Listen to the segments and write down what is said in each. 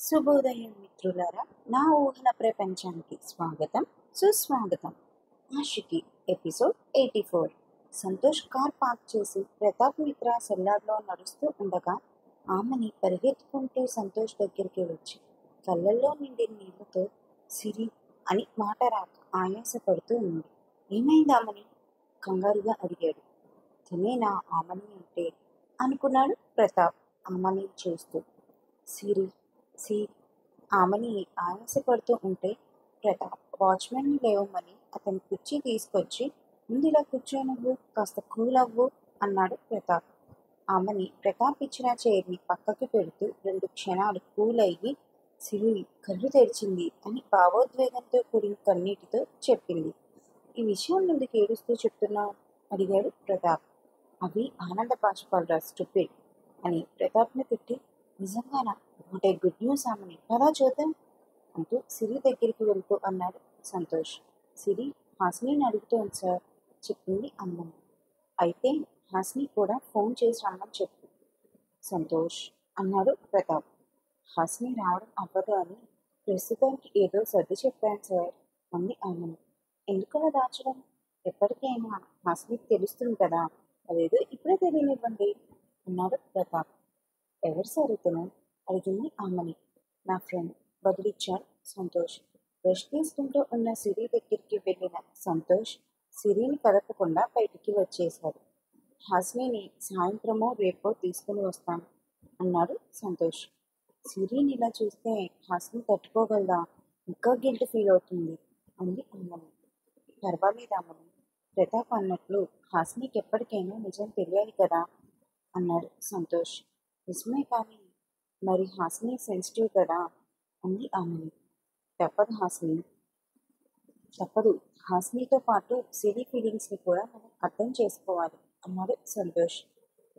శుభోదయం మిత్రులారా, నా ఊహల ప్రపంచానికి స్వాగతం, సుస్వాగతం. Aashiqui episode 84. Santosh car park చేసి ప్రతాప్ మిత్ర సెల్లార్లో నడుస్తూ ఉండగా ఆమెని పరిగెత్తుకుంటూ సంతోష్ దగ్గరికి వచ్చి కళ్ళల్లో నిండి నీళ్లతో సిరి అని మాట రాక ఆయాసపడుతూ ఉంది. ఏమైందామని కంగారుగా అడిగాడు. తనేనా ఆమని అంటే అనుకున్నాడు ప్రతాప్ ఆమని చూస్తూ. సిరి సి ఆమెని ఆయాసపడుతూ ఉంటే ప్రతాప్ వాచ్మెన్ని లేవమని అతని కుర్చీ తీసుకొచ్చి ముందులా కూర్చో, నువ్వు కాస్త కూల్ అవ్వు అన్నాడు ప్రతాప్. ఆమెని ప్రతాప్ ఇచ్చిన చైర్ని పక్కకి పెడుతూ 2 క్షణాలు కూల్ అయ్యి సిరి కళ్ళు తెరిచింది అని భావోద్వేగంతో కూడిన కన్నీటితో చెప్పింది. ఈ విషయం ముందుకు ఏడుస్తూ చెప్తున్నావు అడిగాడు ప్రతాప్. అవి ఆనంద బాష్పాలు స్టూపిడ్ అని ప్రతాప్ని తిట్టి, నిజంగానా, వాట్ ఏ గుడ్ న్యూస్ ఆమెని, పదా చూద్దాం అంటూ సిరి దగ్గరికి వెళ్తూ అన్నాడు సంతోష్. సిరి హాసినిని అడుగుతోంది సార్, చెప్పింది అమ్మమ్మ. అయితే హాసిని కూడా ఫోన్ చేసి రమ్మని చెప్పు సంతోష్ అన్నాడు ప్రతాప్. హాసిని రావడం అవ్వదు అని ప్రస్తుతానికి ఏదో సర్ది చెప్పాను సార్ అంది అమ్మమ్మ. ఎందుకలా దాచడం? ఎప్పటికైనా హాసినికి తెలుస్తుంది కదా, అదేదో ఇప్పుడే తెలియనివ్వండి అన్నాడు ప్రతాప్. ఎవరు సార్ ఇతను అడిగింది ఆమెని. నా ఫ్రెండ్ బదులిచ్చాడు సంతోష్. బ్రష్ తీసుకుంటూ ఉన్న సిరి దగ్గరికి వెళ్ళిన సంతోష్ సిరిని కదపకుండా బయటికి వచ్చేశాడు. హాసినిని సాయంత్రమో రేపో తీసుకుని వస్తాను అన్నాడు సంతోష్. సిరిని ఇలా చూస్తే హాసిని తట్టుకోగలదా, ఇంకా గిల్ట్ ఫీల్ అవుతుంది అంది అమ్మని. పర్వాలేదు అమ్మని, ప్రతాప్ అన్నట్లు హాసినికి ఎప్పటికైనా నిజం తెలియాలి కదా అన్నాడు సంతోష్. నిజమే, కానీ మరి హాసిని సెన్సిటివ్ కదా అంది ఆమెని. తప్పదు హాసిని, తప్పదు. హాసినితో పాటు సిరి ఫీలింగ్స్ని కూడా మనం అర్థం చేసుకోవాలి అన్నాడు సంతోష్.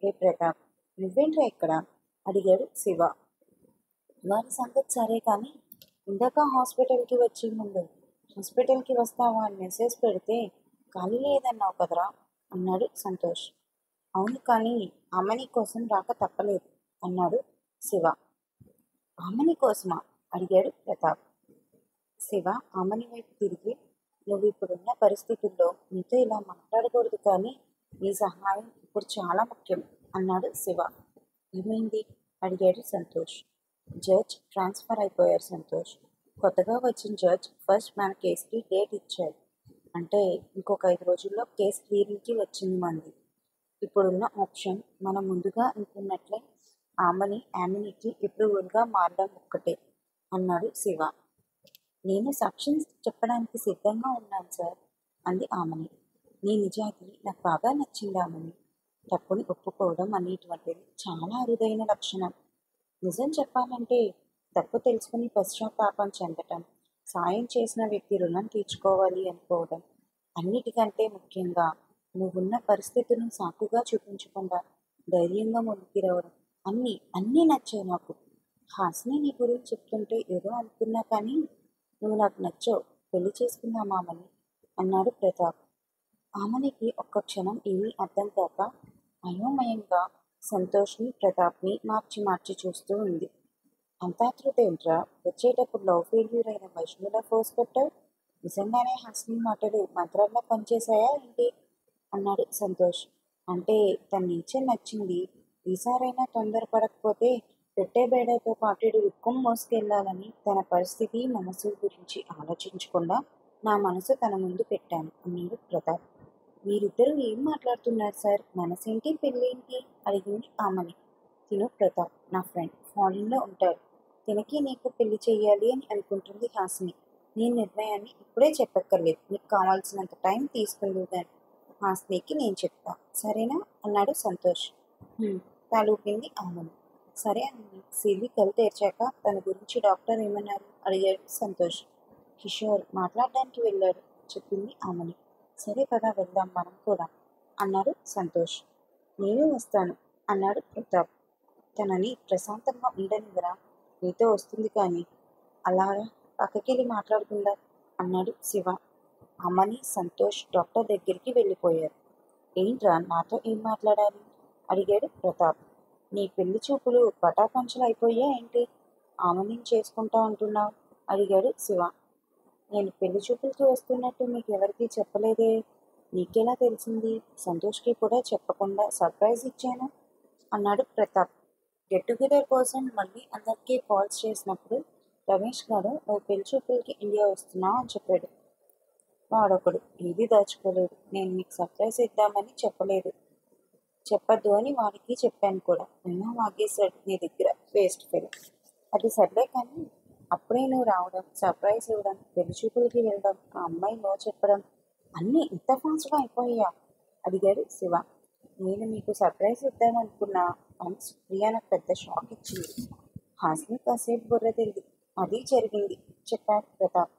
రే ప్రతాప్, నువ్వేంట్రా ఇక్కడ అడిగాడు శివ. వారి సంగతి సరే కానీ ఇందాక హాస్పిటల్కి వచ్చే ముందు హాస్పిటల్కి వస్తావా అని మెసేజ్ పెడితే ఖాళీ లేదన్నావు కదరా అన్నాడు సంతోష్. అవును, కానీ అమ్మని కోసం రాక తప్పలేదు అన్నాడు శివ. ఆమెని కోసమా అడిగాడు ప్రతాప్. శివ ఆమెని వైపు తిరిగి, నువ్వు ఇప్పుడున్న పరిస్థితుల్లో నీతో ఇలా మాట్లాడకూడదు, కానీ నీ సహాయం ఇప్పుడు చాలా ముఖ్యం అన్నాడు శివ. ఏమైంది అడిగాడు సంతోష్. జడ్జ్ ట్రాన్స్ఫర్ అయిపోయారు సంతోష్. కొత్తగా వచ్చిన జడ్జ్ ఫస్ట్ మన కేసుకి డేట్ ఇచ్చాడు. అంటే ఇంకొక 5 రోజుల్లో కేసు క్లియరింగ్కి వచ్చింది మంది. ఇప్పుడున్న ఆప్షన్ మనం ముందుగా అనుకున్నట్లే ఆమెని యామినికి అప్రూవల్గా మారడం ఒక్కటే అన్నాడు శివ. నేను సాక్ష్యం చెప్పడానికి సిద్ధంగా ఉన్నాను సార్ అంది ఆమెని. నీ నిజాయితీ నాకు బాగా నచ్చింది ఆమెని. తప్పుని ఒప్పుకోవడం అనేటువంటిది చాలా అరుదైన లక్షణం. నిజం చెప్పాలంటే తప్పు తెలుసుకుని పశ్చాత్తాపం చెందటం, సాయం చేసిన వ్యక్తి రుణం తీర్చుకోవాలి అనుకోవడం, అన్నిటికంటే ముఖ్యంగా నువ్వున్న పరిస్థితులను సాకుగా చూపించకుండా ధైర్యంగా ముందుకు రావడం, అన్నీ నచ్చాయి నాకు. హాసిని నీ గురించి చెప్తుంటే ఏదో అనుకున్నా, కానీ నువ్వు నాకు నచ్చావు, పెళ్లి చేసుకుందామామని అన్నాడు ప్రతాప్. ఆమెనికి ఒక్క క్షణం ఏమీ అర్థం కాక అయోమయంగా సంతోష్ని ప్రతాప్ని మార్చి చూస్తూ ఉంది. అంతాతృతేంట్రా, వచ్చేటప్పుడు లవ్ ఫెయిల్యూర్ అయిన వైష్ణులా ఫోర్స్ పెట్టావు? నిజంగానే హాసిని మాటలు మంత్రాల్లో పనిచేశాయా ఏంటి అన్నాడు సంతోష్. అంటే తన నేచర్ నచ్చింది, ఈసారైనా తొందరపడకపోతే పెట్టే బేడతో పాటు దుఃఖం మోసుకెళ్లాలని తన పరిస్థితి మనసు గురించి ఆలోచించకుండా నా మనసు తన ముందు పెట్టాను అన్నాడు ప్రతాప్. మీరిద్దరూ ఏం మాట్లాడుతున్నారు సార్, మనసేంటి పెళ్ళేంటి అడిగింది ఆమెని. తిను ప్రతాప్ నా ఫ్రెండ్, ఫారిన్లో ఉంటాడు. తినకి నీకు పెళ్లి చెయ్యాలి అని అనుకుంటుంది హాసిని. నీ నిర్ణయాన్ని ఇప్పుడే చెప్పక్కర్లేదు, నీకు కావాల్సినంత టైం తీసుకుంది కానీ హాసినికి నేను చెప్తా, సరేనా అన్నాడు సంతోష్. తాలూపింది ఆమెను. సరే అండి. సిరి కళ్ళు తెరిచాక తన గురించి డాక్టర్ ఏమన్నారు అడిగాడు సంతోష్. కిషోర్ మాట్లాడడానికి వెళ్ళాడు చెప్పింది ఆమెని. సరే కదా, వెళ్దాం మనం కూడా అన్నాడు సంతోష్. నేను వస్తాను అన్నాడు ప్రతాప్. తనని ప్రశాంతంగా ఉండనివ్వరా, నీతో వస్తుంది కానీ అలా పక్కకెళ్ళి మాట్లాడుకుందా అన్నాడు శివ. అమ్మని సంతోష్ డాక్టర్ దగ్గరికి వెళ్ళిపోయారు. ఏంట్రా, నాతో ఏం మాట్లాడాలి అడిగాడు ప్రతాప్. నీ పెళ్లి చూపులు పటాపంచలు అయిపోయా ఏంటి? ఆమెని చేసుకుంటా అంటున్నావు అడిగాడు శివ. నేను పెళ్లి చూపులకి వస్తున్నట్టు మీకు ఎవరికీ చెప్పలేదే, నీకెలా తెలిసింది? సంతోష్కి కూడా చెప్పకుండా సర్ప్రైజ్ ఇచ్చాను అన్నాడు ప్రతాప్. గెట్ టుగెదర్ కోసం మళ్ళీ అందరికీ కాల్స్ చేసినప్పుడు రమేష్ గారు నువ్వు పెళ్లి చూపులకి ఇండియా వస్తున్నావు అని చెప్పాడు. వాడొకడు ఏది దాచుకోలేదు. నేను మీకు సర్ప్రైజ్ ఇద్దామని చెప్పద్దు అని వాడికి చెప్పాను కూడా. అయినా వాగేశాడు నీ దగ్గర, వేస్ట్ ఫెలో. అది సర్లే కానీ అప్పుడే నువ్వు రావడం, సర్ప్రైజ్ ఇవ్వడం, పెళ్లి చూపులకి వెళ్ళడం, ఆ అమ్మాయి నో చెప్పడం అన్నీ ఇంత ఫాస్ట్గా అయిపోయా అడిగాడు శివ. నేను మీకు సర్ప్రైజ్ ఇద్దామనుకున్నా అని సుప్రియ నాకు పెద్ద షాక్ ఇచ్చింది. హాస్ని కాసేపు బుర్ర తిరిగి అది జరిగింది చెప్పాడు ప్రతాప్.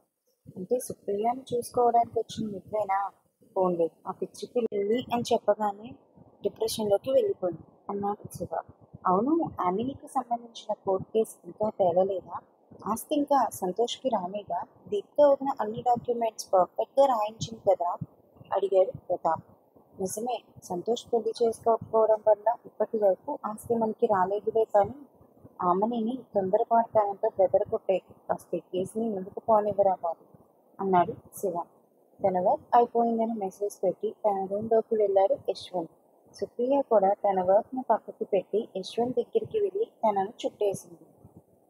అంటే సుప్రియని చూసుకోవడానికి వచ్చిన నువ్వేనా? ఫోన్లే, ఆ పిచ్చి పిల్లి అని చెప్పగానే డిప్రెషన్లోకి వెళ్ళిపోయింది అన్నాడు శివ. అవును, ఆమెనికి సంబంధించిన కోర్టు కేసు ఇంకా తేలలేదా? ఆస్తి ఇంకా సంతోష్కి రాలేదా? దీపిక వదిన అన్ని డాక్యుమెంట్స్ పర్ఫెక్ట్గా రాయించింది కదా అడిగాడు ప్రతాప్. నిజమే, సంతోష్ పెళ్లి చేసుకోకపోవడం వల్ల ఇప్పటి వరకు ఆస్తి మనకి రాలేదులే, కానీ ఆమెని తొందరపాటుతనంతో బెదరగొట్టే కాస్త కేసుని ముందుకు పోనివ్వరా బాబు అన్నాడు శివ. తన వర్క్ అయిపోయిందని మెసేజ్ పెట్టి తన రూమ్లోకి వెళ్ళాడు యశ్వంత్. సుప్రియ కూడా తన వర్క్ని పక్కకి పెట్టి యశ్వంత్ దగ్గరికి వెళ్ళి తనను చుట్టేసింది.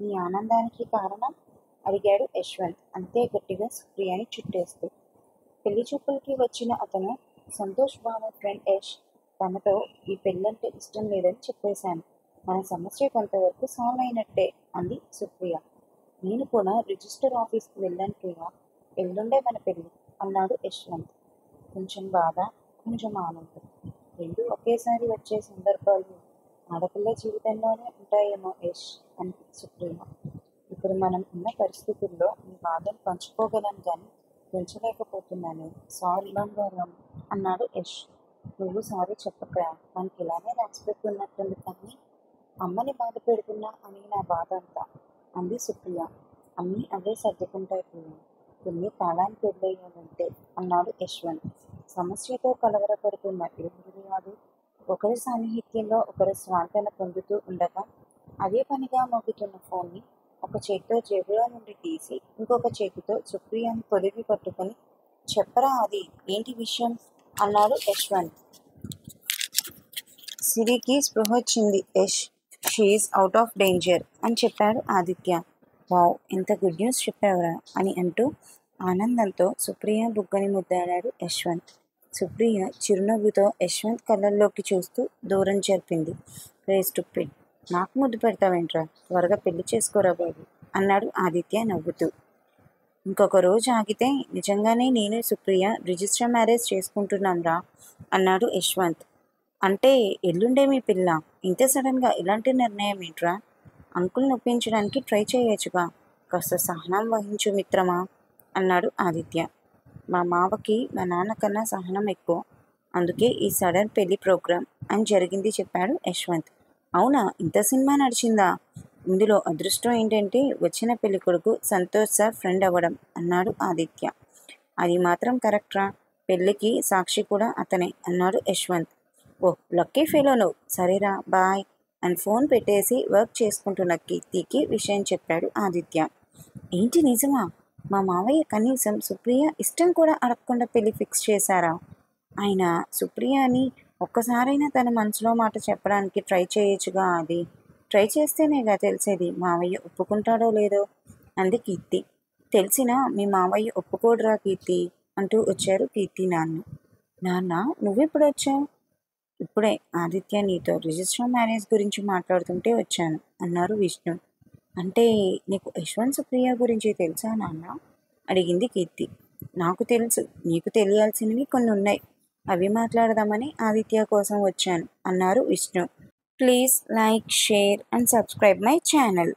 నీ ఆనందానికి కారణం అడిగాడు యశ్వంత్ అంతే గట్టిగా సుప్రియని చుట్టేస్తూ. పెళ్లి చూపులకి వచ్చిన అతను సంతోష్ బాబు ఫ్రెండ్ యష్, తనతో ఈ పెళ్ళంటే ఇష్టం లేదని చెప్పేశాను. మన సమస్య కొంతవరకు సాల్వ్ అయినట్టే అంది సుప్రియ. నేను కూడా రిజిస్టర్ ఆఫీస్కి వెళ్ళాను ప్రియ, ఎల్లుండే మన పెళ్ళి అన్నాడు యశ్వంత్. కొంచెం బాధ, కొంచెం ఆనందం రెండు ఒకేసారి వచ్చే సందర్భాలు ఆడపిల్ల జీవితంలోనే ఉంటాయేమో యష్ అంది సుప్రియ. ఇప్పుడు మనం ఉన్న పరిస్థితుల్లో నీ బాధను పంచుకోగలను కానీ పెంచలేకపోతున్నాను, సారీ బంగారం అన్నాడు యష్. నువ్వు సారీ చెప్పకరా, మనకి ఇలానే రెస్పెక్ట్ ఉన్నట్టుంది, కానీ అమ్మని బాధ పెడుతున్నా అని నా బాధ అంతా అంది సుప్రియ. అన్నీ అవే సర్దుకుంటాయి ప్రియ, కొన్ని కాలానికి పెళ్ళయ్యాలంటే అన్నాడు యశ్వంత్. సమస్యతో కలవరపడుతున్న ఇరువురు ఒకరి సాన్నిహిత్యంలో ఒకరు స్వాంతన పొందుతూ ఉండగా అదే పనిగా మోగుతున్న ఫోన్ని ఒక చేతితో జేబులో నుండి తీసి ఇంకొక చేతితో సుప్రియని పొదివి పట్టుకొని చెప్పరా అది ఏంటి విషయం అన్నాడు యశ్వంత్. సిరికి స్పృహ వచ్చింది Yash, she is out of danger అని చెప్పాడు ఆదిత్య. వావ్, ఎంత గుడ్ న్యూస్ చెప్పావురా అని అంటూ ఆనందంతో సుప్రియ బుగ్గని ముద్దాడాడు యశ్వంత్. సుప్రియ చిరునవ్వుతో యశ్వంత్ కళ్ళల్లోకి చూస్తూ దూరం జరిపింది. రే స్టూపిడ్, నాకు ముద్దు పెడతావేంట్రా, త్వరగా పెళ్లి చేసుకోరా బాబు అన్నాడు ఆదిత్య నవ్వుతూ. ఇంకొక రోజు ఆగితే నిజంగానే నేను సుప్రియ రిజిస్టర్ మ్యారేజ్ చేసుకుంటున్నాంరా అన్నాడు యశ్వంత్. అంటే ఎల్లుండే మీ పిల్ల, ఇంత సడన్గా ఇలాంటి నిర్ణయం ఏంట్రా? అంకుల్ని ఒప్పించడానికి ట్రై చేయొచ్చుగా, కాస్త సహనం వహించు మిత్రమా అన్నాడు ఆదిత్య. మా మావకి మా నాన్న కన్నా సహనం ఎక్కువ, అందుకే ఈ సడన్ పెళ్లి ప్రోగ్రాం అని జరిగింది చెప్పాడు యశ్వంత్. అవునా, ఇంత సినిమా నడిచిందా? ఇందులో అదృష్టం ఏంటంటే వచ్చిన పెళ్లి కొడుకు సంతోష్ సార్ ఫ్రెండ్ అవ్వడం అన్నాడు ఆదిత్య. అది మాత్రం కరెక్ట్రా, పెళ్ళికి సాక్షి కూడా అతనే అన్నాడు యశ్వంత్. ఓ లక్కీ ఫెలో నువ్వు, సరేరా బాయ్ అని ఫోన్ పెట్టేసి వర్క్ చేసుకుంటున్న కీర్తికి విషయం చెప్పాడు ఆదిత్య. ఏంటి నిజమా? మా మావయ్య కనీసం సుప్రియ ఇష్టం కూడా అడగకుండా పెళ్లి ఫిక్స్ చేశారా? ఆయన సుప్రియని ఒక్కసారైనా తన మనసులో మాట చెప్పడానికి ట్రై చేయొచ్చుగా. అది ట్రై చేస్తేనేగా తెలిసేది మావయ్య ఒప్పుకుంటాడో లేదో అంది కీర్తి. తెలిసినా మీ మావయ్య ఒప్పుకోడురా కీర్తి అంటూ వచ్చారు కీర్తి నాన్న. నాన్న, నువ్వెప్పుడు వచ్చావు? ఇప్పుడే ఆదిత్య నీతో రిజిస్టర్ మ్యారేజ్ గురించి మాట్లాడుతుంటే వచ్చాను అన్నారు విష్ణు. అంటే నీకు యశ్వంత్ సుప్రియ గురించి తెలుసా నాన్న అడిగింది కీర్తి. నాకు తెలుసు, నీకు తెలియాల్సినవి కొన్ని ఉన్నాయి, అవి మాట్లాడదామని ఆదిత్య కోసం వచ్చాను అన్నారు Vishnu. Please like, share and subscribe my channel.